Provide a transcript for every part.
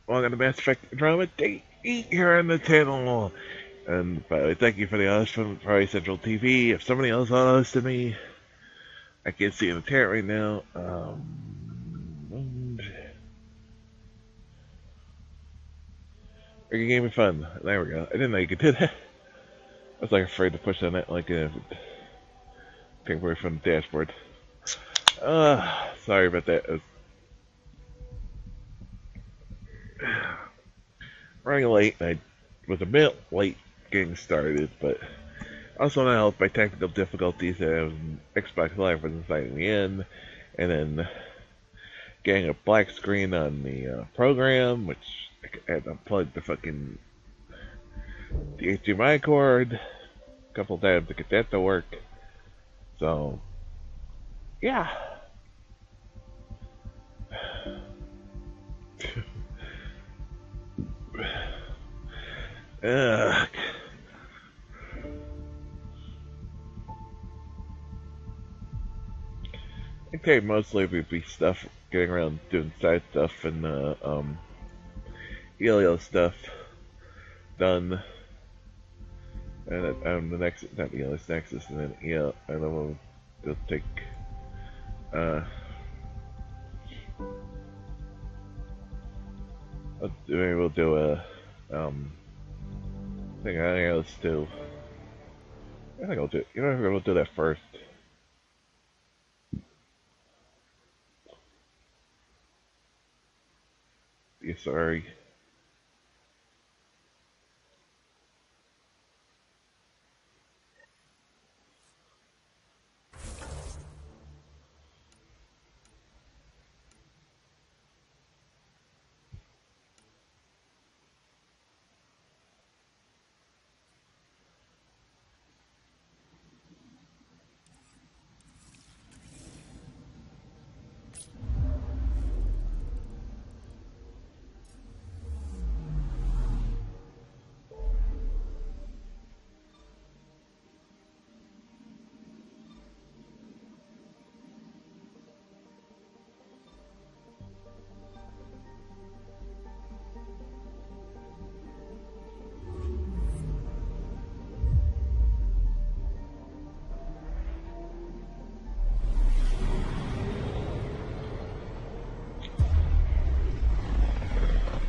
Welcome to Mass Effect Andromeda Day 8 here on the channel. And by the way, thank you for the host from Friday Central TV. If somebody else hosted me, I can't see in the chat right now. Making gaming fun. There we go. I didn't know you could do that. I was like afraid to push on that, like take away from the dashboard. Sorry about that. I was running late, and I was a bit late getting started, but also not helped by technical difficulties. Xbox Live was inviting me in, and then getting a black screen on the program, which I had to plug the HDMI cord a couple times to get that to work. So, yeah. I think mostly would be stuff, getting around doing side stuff and Elio stuff done. And the next, not Elio's Nexus, and then and then we'll take maybe we'll do a thing. I think let's do. I think I'll do. You know, we'll do that first. Yeah, sorry.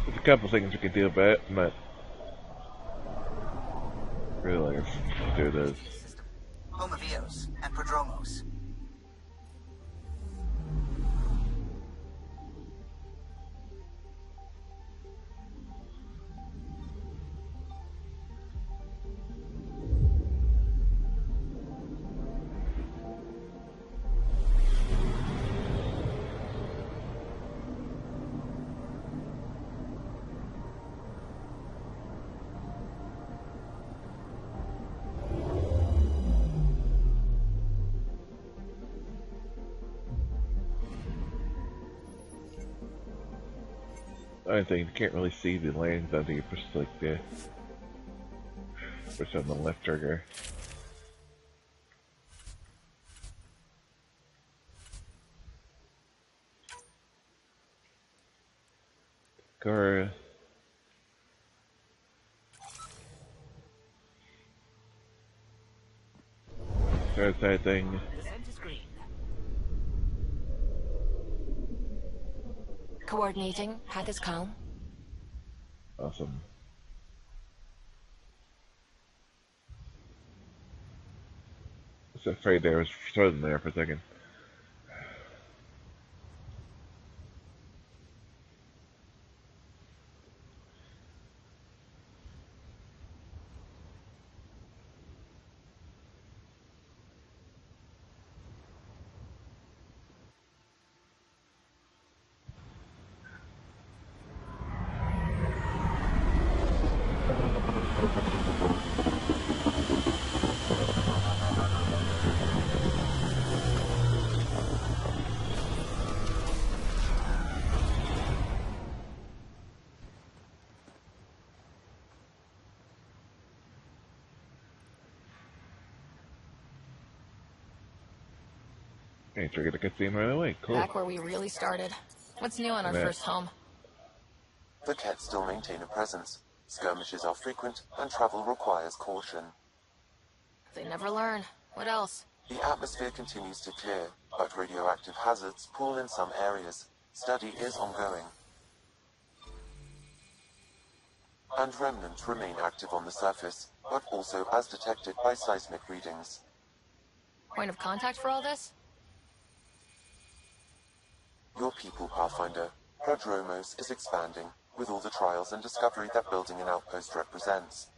There's a couple things we can do about it, but really like to do this. Home of Eos and Prodromos. I think you can't really see the lanes until you push like the push on the left trigger. Or start that thing. Descent to screen. Coordinating. Path is calm. Awesome. I was afraid there was frozen there for a second. Okay, trigger the cutscene right away. Cool. Back where we really started. What's new on our first home? The Kett still maintain a presence. Skirmishes are frequent, and travel requires caution. They never learn. What else? The atmosphere continues to clear, but radioactive hazards pool in some areas. Study is ongoing. And remnants remain active on the surface, but also as detected by seismic readings. Point of contact for all this? Your people, Pathfinder, Prodromos, is expanding, with all the trials and discovery that building an outpost represents.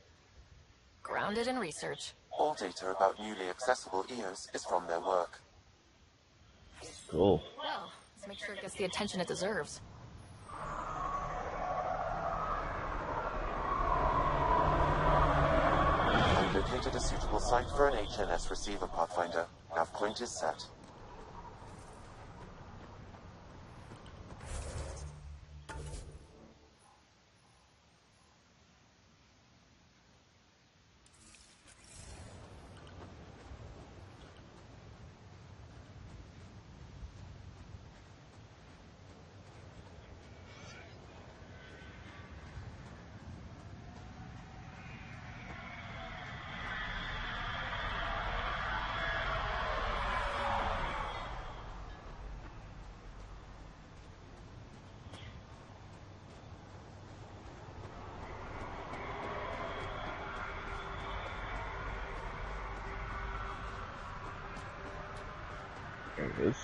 Grounded in research. All data about newly accessible EOS is from their work. Cool. Well, let's make sure it gets the attention it deserves. I've located a suitable site for an HNS receiver, Pathfinder. Nav point is set. There it is.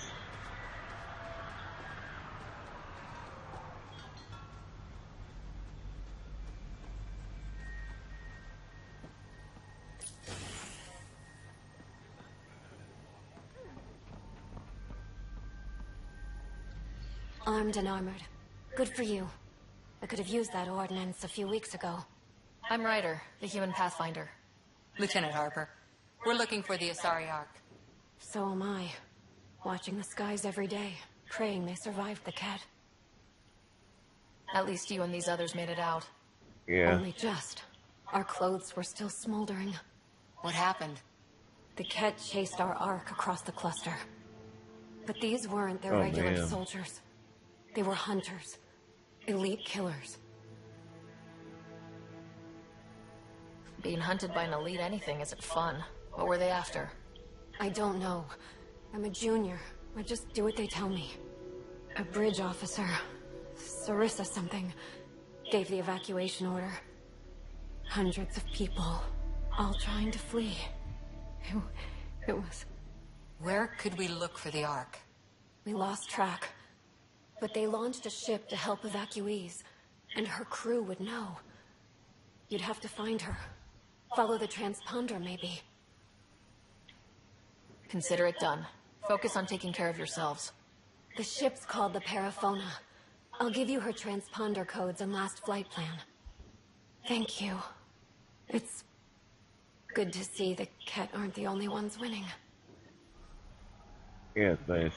Armed and armored. Good for you. I could have used that ordnance a few weeks ago. I'm Ryder, the human pathfinder. Lieutenant Harper, we're looking for the Asari Ark. So am I. Watching the skies every day, praying they survived the Kett. At least you and these others made it out. Yeah. Only just. Our clothes were still smoldering. What happened? The Kett chased our Ark across the cluster. But these weren't their Oh, regular man. soldiers. They were hunters. Elite killers. Being hunted by an elite anything isn't fun. What were they after? I don't know. I'm a junior. I just do what they tell me. A bridge officer, Sarissa something, gave the evacuation order. Hundreds of people, all trying to flee. It was... Where could we look for the Ark? We lost track. But they launched a ship to help evacuees, and her crew would know. You'd have to find her. Follow the transponder, maybe. Consider it done. Focus on taking care of yourselves. The ship's called the Paraphona. I'll give you her transponder codes and last flight plan. Thank you. It's good to see the Kett aren't the only ones winning. Yeah, it's nice.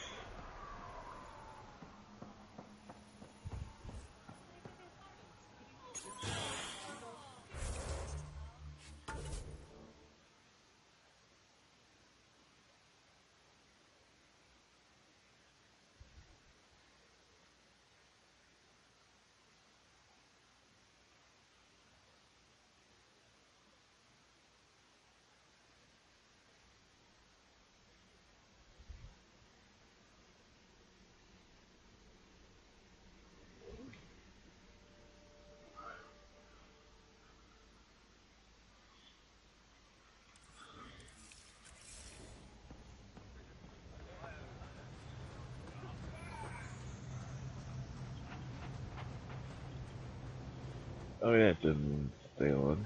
Oh yeah, it didn't stay long.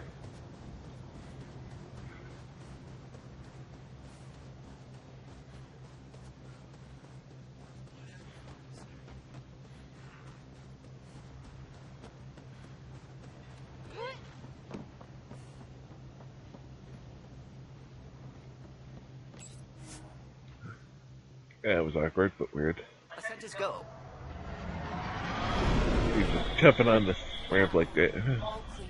Yeah, it was awkward, but weird. Ascent is go. He's just jumping on this ramp like that. All clear.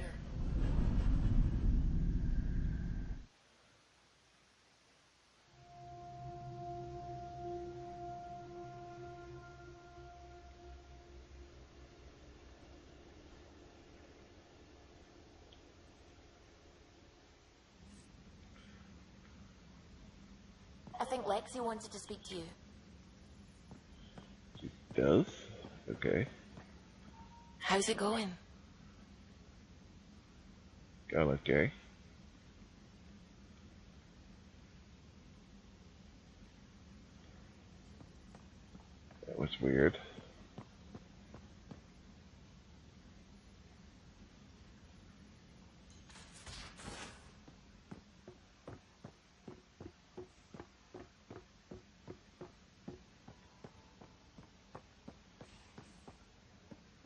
I think Lexi wanted to speak to you. Does? Okay. How's it going? Gone okay. That was weird.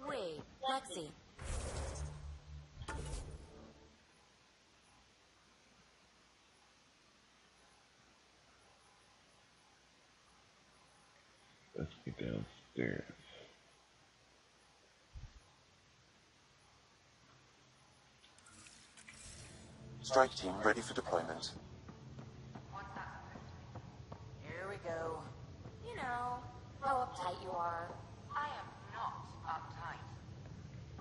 Wait, Lexi. Let's be downstairs. Strike team ready for deployment. Here we go. You know, how uptight you are. I am not uptight.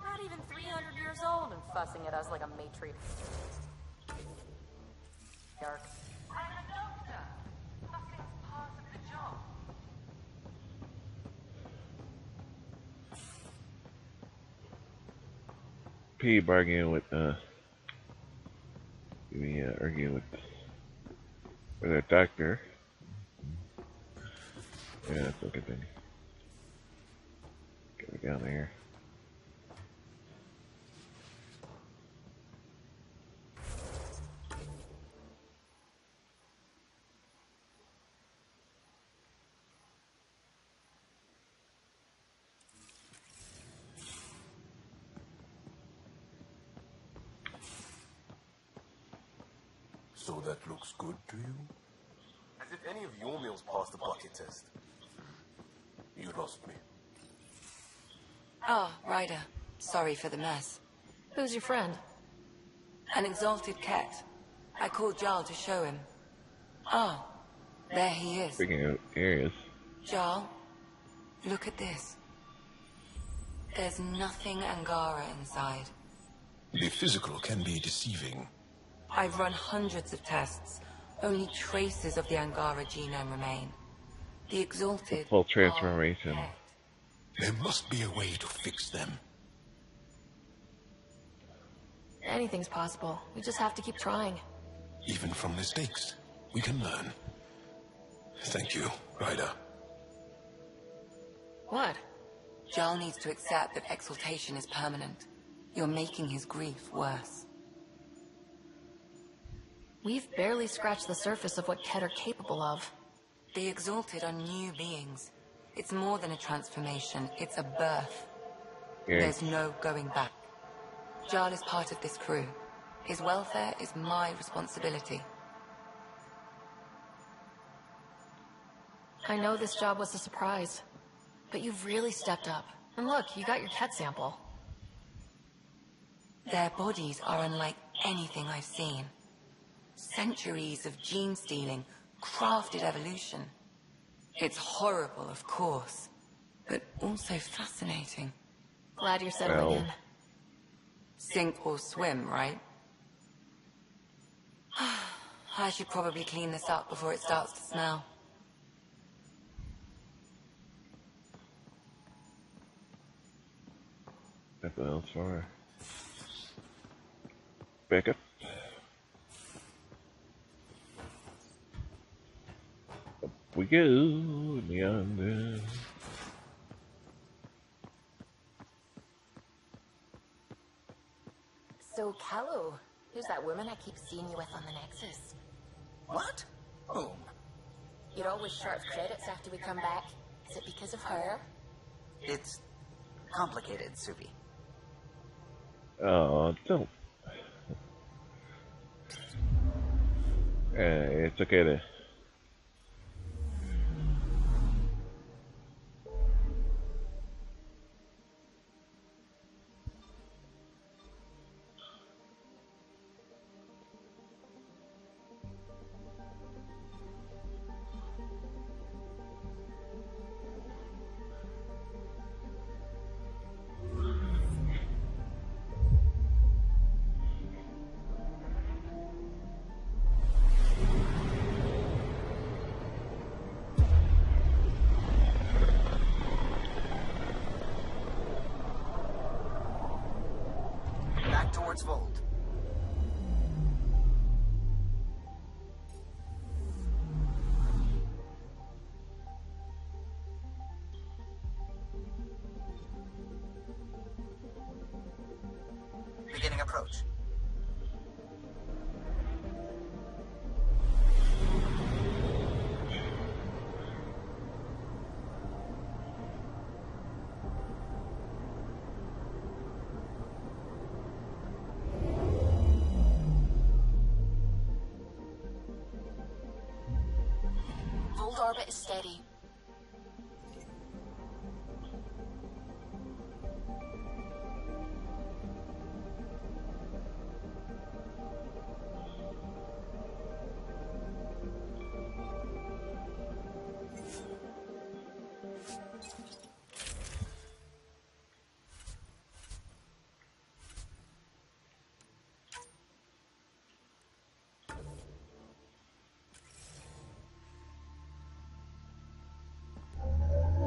Not even 300 years old and fussing at us like a matriarch. I'm a doctor. Fussing's part of the job. P arguing with arguing with a doctor. Yeah, that's a good thing. Get me down there. So that looks good to you? As if any of your meals passed the bucket test. You lost me. Ah, Ryder. Sorry for the mess. Who's your friend? An exalted cat. I called Jarl to show him. Ah, there he is. Speaking of areas, Jarl, look at this. There's nothing Angara inside. The physical can be deceiving. I've run hundreds of tests. Only traces of the Angara genome remain. The exalted full transformation. are dead. There must be a way to fix them. Anything's possible. We just have to keep trying. Even from mistakes, we can learn. Thank you, Ryder. What? Jarl needs to accept that exaltation is permanent. You're making his grief worse. We've barely scratched the surface of what Ket are capable of. The exalted are new beings. It's more than a transformation, it's a birth. Yeah. There's no going back. Jarl is part of this crew. His welfare is my responsibility. I know this job was a surprise, but you've really stepped up. And look, you got your Ket sample. Their bodies are unlike anything I've seen. Centuries of gene stealing, crafted evolution. It's horrible, of course, but also fascinating. Glad you're settling Well. in. Sink or swim, right? I should probably clean this up before it starts to smell. Nothing else for her. Back up. Up we go, yonder. So, Callo, who's that woman I keep seeing you with on the Nexus? What? Whom? You're always short of credits after we come back. Is it because of her? It's complicated, Subi. Oh, don't. It's okay to. Back towards Vold. Beginning approach. Vold orbit is steady.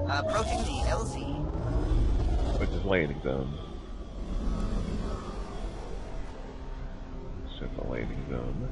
Approaching the LZ. Which is landing zone. It's just a landing zone.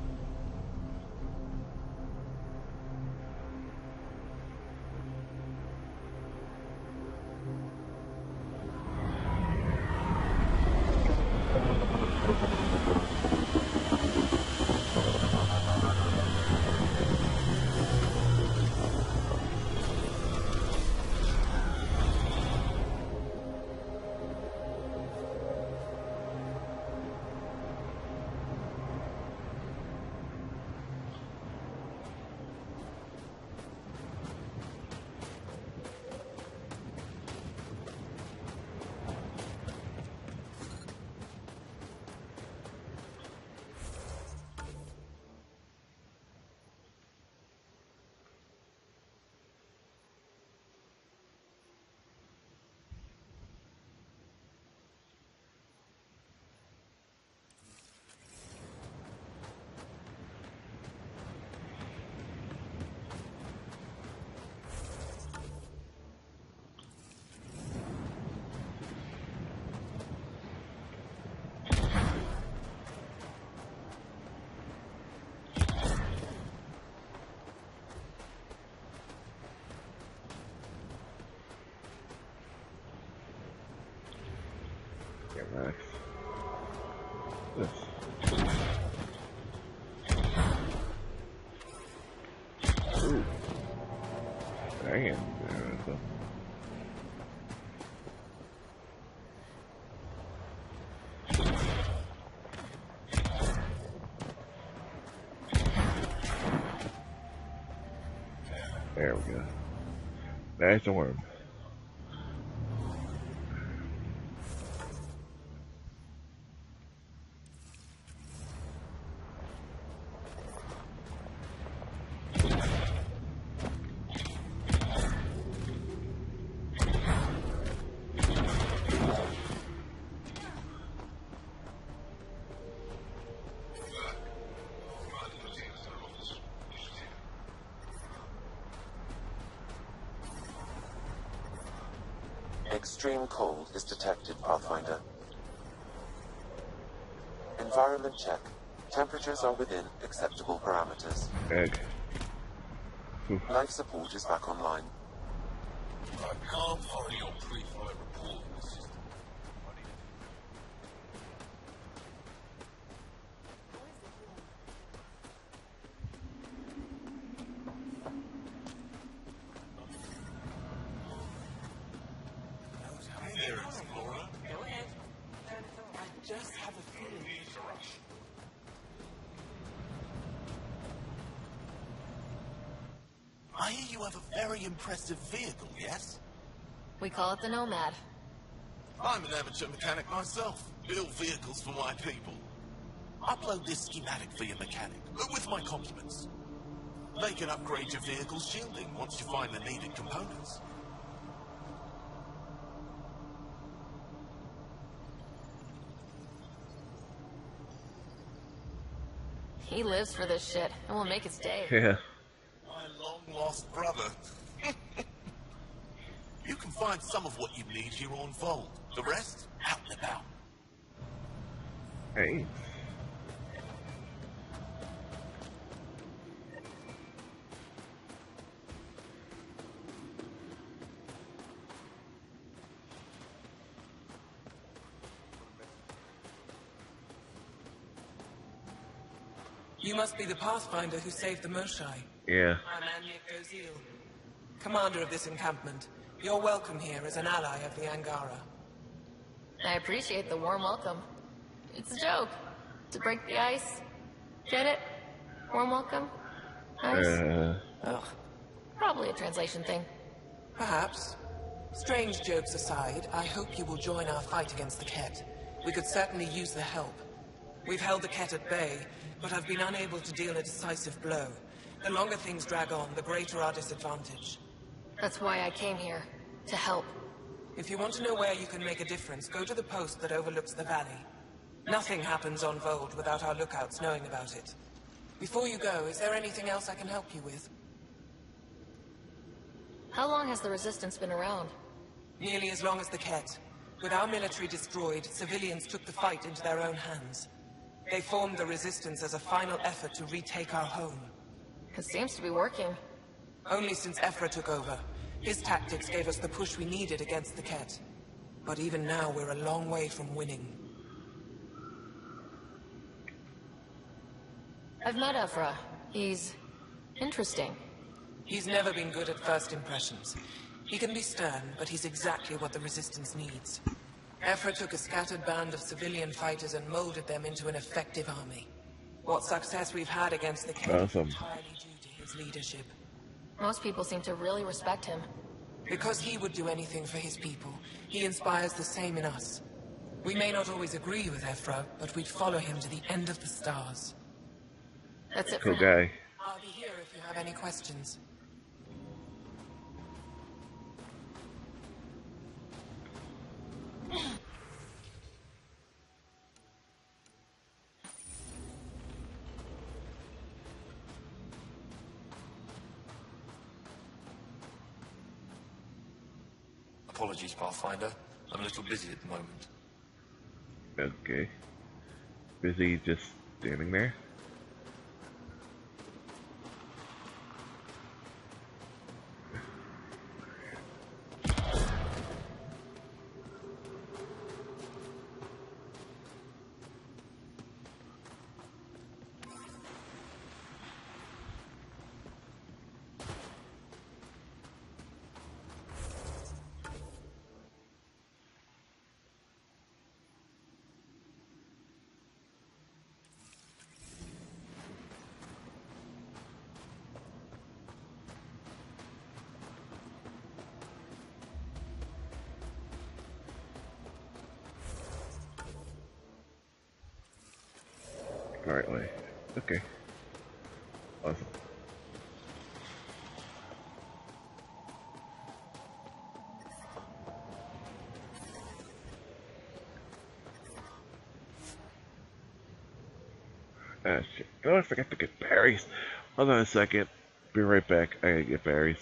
Max. This. Ooh. Dang. There we go. That's a worm. Extreme cold is detected, Pathfinder. Environment check. Temperatures are within acceptable parameters. Egg. Life support is back online. I can't find your pre-flight report in the system. just have a feeling it's a rush. I hear you have a very impressive vehicle, yes? We call it the Nomad. I'm an amateur mechanic myself. Build vehicles for my people. Upload this schematic for your mechanic, with my compliments. They can upgrade your vehicle's shielding once you find the needed components. He lives for this shit, and will make his day. Yeah. My long-lost brother. You can find some of what you need here on Vold. The rest, out and about. Hey. You must be the Pathfinder who saved the Moshai. Yeah. I'm Anya Gozil, commander of this encampment. You're welcome here as an ally of the Angara. I appreciate the warm welcome. It's a joke. To break the ice. Get it? Warm welcome? Ice? Ugh, Probably a translation thing. perhaps. Strange jokes aside, I hope you will join our fight against the Ket. We could certainly use the help. We've held the Ket at bay, but have been unable to deal a decisive blow. The longer things drag on, the greater our disadvantage. That's why I came here. To help. If you want to know where you can make a difference, go to the post that overlooks the valley. Nothing happens on Vold without our lookouts knowing about it. Before you go, is there anything else I can help you with? How long has the Resistance been around? Nearly as long as the Ket. With our military destroyed, civilians took the fight into their own hands. They formed the Resistance as a final effort to retake our home. It seems to be working. Only since Ephra took over. His tactics gave us the push we needed against the Ket. But even now, we're a long way from winning. I've met Ephra. He's interesting. He's never been good at first impressions. He can be stern, but he's exactly what the Resistance needs. Ephra took a scattered band of civilian fighters and molded them into an effective army. What success we've had against the Ket is Awesome. entirely due to his leadership. Most people seem to really respect him. Because he would do anything for his people, he inspires the same in us. We may not always agree with Ephra, but we'd follow him to the end of the stars. That's it Cool for now. guy. I'll be here if you have any questions. Apologies, Pathfinder. I'm a little busy at the moment. Okay. Busy just standing there? The right way. Okay. Awesome. Ah, shit. Oh, I forgot to get berries. Hold on a second. Be right back. I gotta get berries.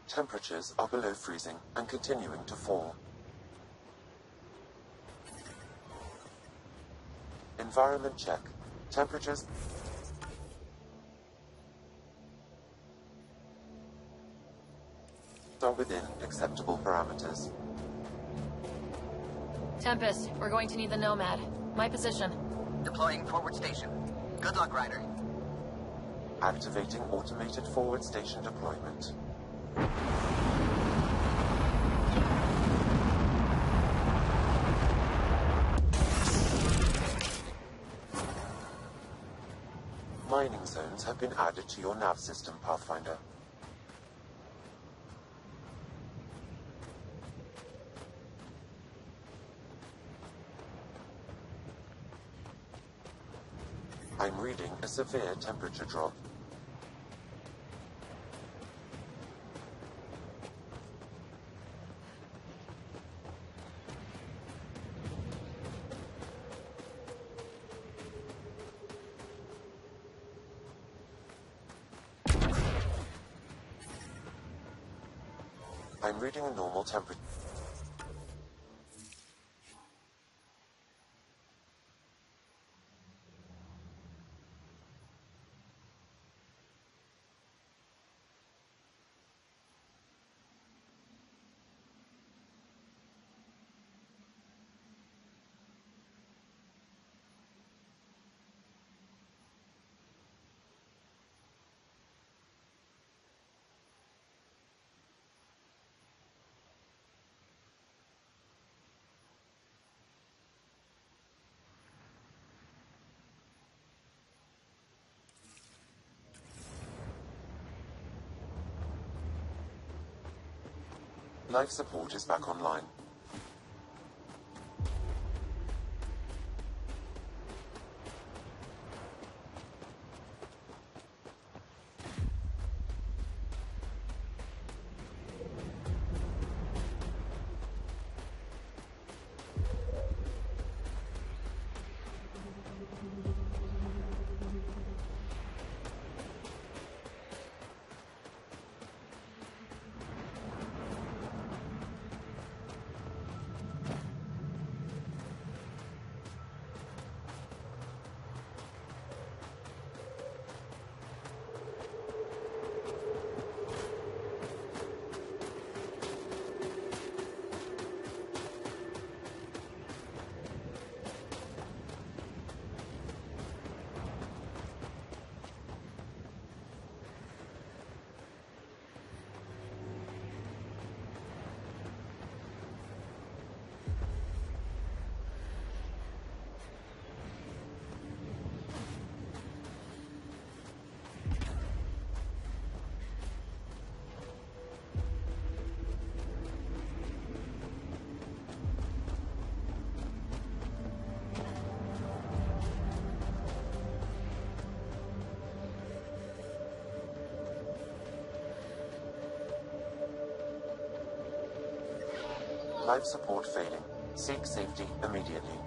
Temperatures are below freezing and continuing to fall. Environment check. Temperatures are within acceptable parameters. Tempest, we're going to need the Nomad. My position. Deploying forward station. Good luck, Ryder. Activating automated forward station deployment. Mining zones have been added to your nav system, Pathfinder. I'm reading a severe temperature drop. I'm reading a normal temperature. Life support is back online. Life support failing. Seek safety immediately.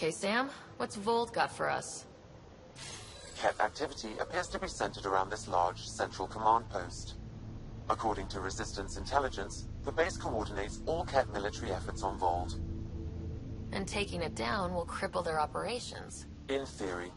Okay, Sam, what's Vold got for us? Ket activity appears to be centered around this large central command post. According to Resistance intelligence, the base coordinates all Ket military efforts on Vold. And taking it down will cripple their operations. In theory,